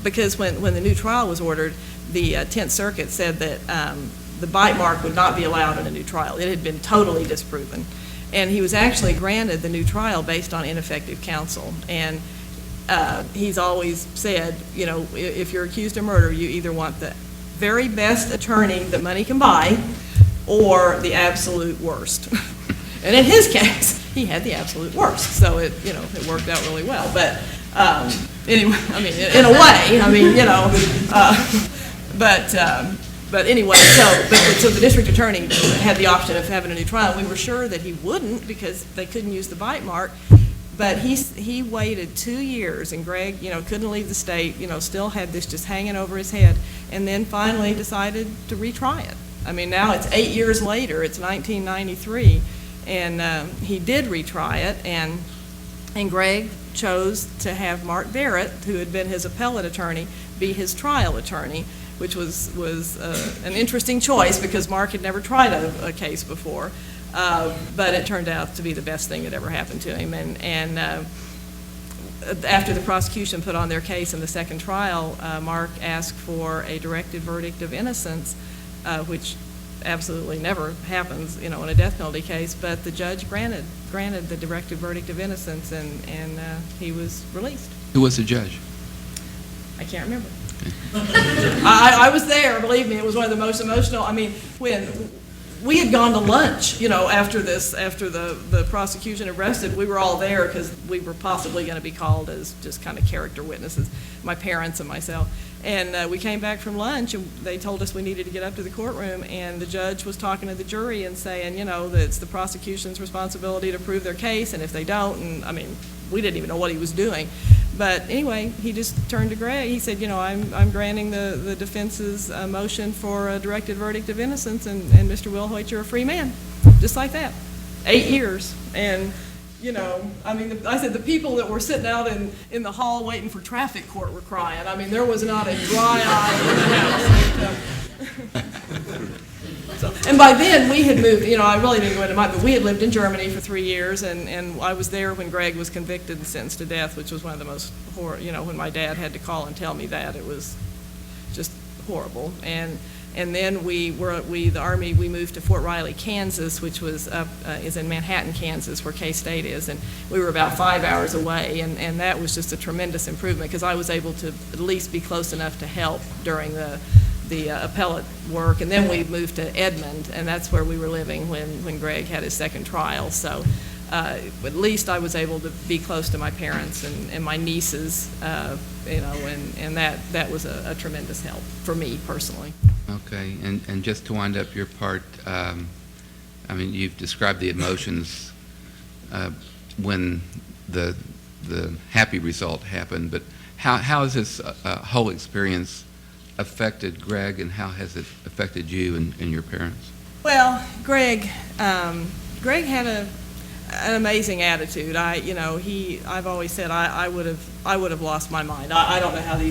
because when the new trial was ordered, the 10th Circuit said that the bite mark would not be allowed in a new trial. It had been totally disproven. And he was actually granted the new trial based on ineffective counsel. And he's always said, you know, if you're accused of murder, you either want the very best attorney that money can buy or the absolute worst. And in his case, he had the absolute worst. So it worked out really well. But anyway, I mean, in a way, I mean, you know, but anyway, so the district attorney had the option of having a new trial. We were sure that he wouldn't because they couldn't use the bite mark. But he waited 2 years, and Greg, you know, couldn't leave the state, you know, still had this just hanging over his head, and then finally decided to retry it. I mean, now it's 8 years later, it's 1993, and he did retry it, and Greg chose to have Mark Barrett, who had been his appellate attorney, be his trial attorney, which was an interesting choice because Mark had never tried a case before. But it turned out to be the best thing that ever happened to him. And after the prosecution put on their case in the second trial, Mark asked for a directed verdict of innocence, which absolutely never happens, you know, in a death penalty case. But the judge granted the directed verdict of innocence, and he was released. Who was the judge? I can't remember. I was there. Believe me, it was one of the most emotional. I mean, when we had gone to lunch, you know, after the prosecution arrested, we were all there because we were possibly going to be called as just kind of character witnesses, my parents and myself. And we came back from lunch, and they told us we needed to get up to the courtroom, and the judge was talking to the jury and saying, you know, that it's the prosecution's responsibility to prove their case, and if they don't, and I mean, we didn't even know what he was doing. But anyway, he just turned to Greg. He said, you know, I'm granting the defense's motion for a directed verdict of innocence, and Mr. Wilhoit, you're a free man. Just like that. 8 years. And, you know, I mean, I said the people that were sitting out in the hall waiting for traffic court were crying. I mean, there was not a dry eye in the house. So, and by then we had moved, you know, I really didn't go into but we had lived in Germany for 3 years, and I was there when Greg was convicted and sentenced to death, which was one of the most you know, when my dad had to call and tell me that, it was just horrible. And then the Army, we moved to Fort Riley, Kansas, which was is in Manhattan, Kansas, where K-State is, and we were about 5 hours away, and that was just a tremendous improvement because I was able to at least be close enough to help during the appellate work. And then we moved to Edmond, and that's where we were living when Greg had his second trial. So at least I was able to be close to my parents and my nieces, you know, and that was a tremendous help for me personally. Okay, and just to wind up your part, I mean, you've described the emotions when the happy result happened, but how has this whole experience affected Greg, and how has it affected you and your parents? Well, Greg had an amazing attitude. I've always said I would have lost my mind. I don't know how these